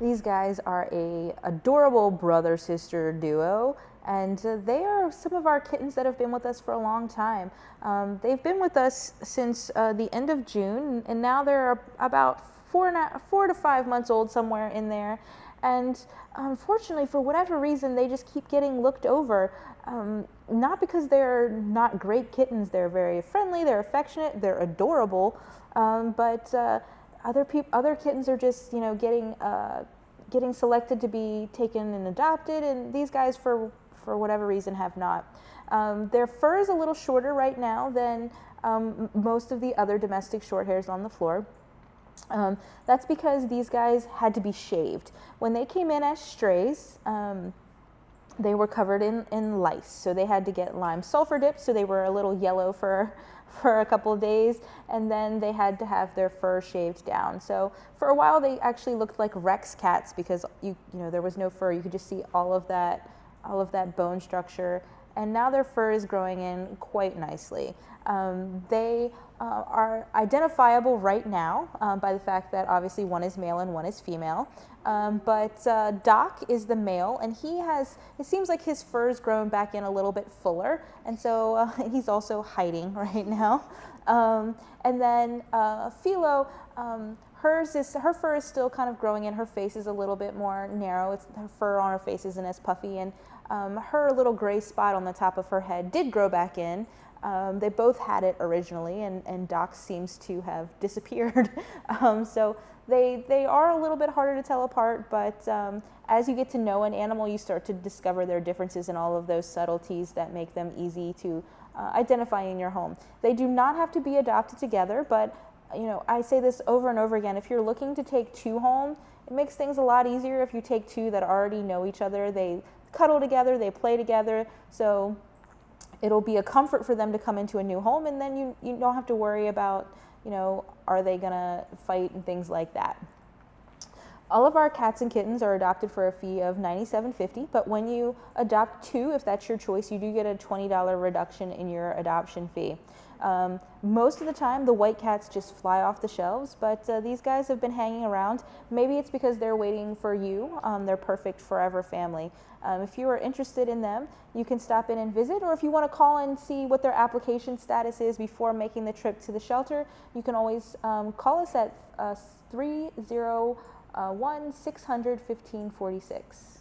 These guys are a adorable brother-sister duo, and they are some of our kittens that have been with us for a long time. They've been with us since the end of June, and now they're about 4 to 5 months old, somewhere in there. And unfortunately, for whatever reason, they just keep getting looked over. Not because they're not great kittens. They're very friendly, they're affectionate, they're adorable, but other kittens are just, getting selected to be taken and adopted, and these guys, for whatever reason, have not. Their fur is a little shorter right now than most of the other domestic short hairs on the floor. That's because these guys had to be shaved. When they came in as strays, they were covered in lice, so they had to get lime sulfur dipped, so they were a little yellow for a couple of days, and then they had to have their fur shaved down. So for a while they actually looked like Rex cats, because there was no fur. You could just see all of that bone structure, and now their fur is growing in quite nicely. They are identifiable right now by the fact that obviously one is male and one is female. But Doc is the male, and it seems like his fur's grown back in a little bit fuller, and so he's also hiding right now. And then Philo, her fur is still kind of growing in. Her face is a little bit more narrow. Her fur on her face isn't as puffy, and her little gray spot on the top of her head did grow back in. They both had it originally, and Doc seems to have disappeared. So they are a little bit harder to tell apart, but as you get to know an animal, you start to discover their differences and all of those subtleties that make them easy to identify in your home. They do not have to be adopted together, but I say this over and over again: if you're looking to take two home, it makes things a lot easier if you take two that already know each other. They cuddle together, they play together, so it'll be a comfort for them to come into a new home, and then you don't have to worry about, are they gonna fight and things like that. All of our cats and kittens are adopted for a fee of $97.50, but when you adopt two, if that's your choice, you do get a $20 reduction in your adoption fee. Most of the time, the white cats just fly off the shelves, but these guys have been hanging around. Maybe it's because they're waiting for you. They're perfect forever family. If you are interested in them, you can stop in and visit, or if you want to call and see what their application status is before making the trip to the shelter, you can always call us at 301-600-1546.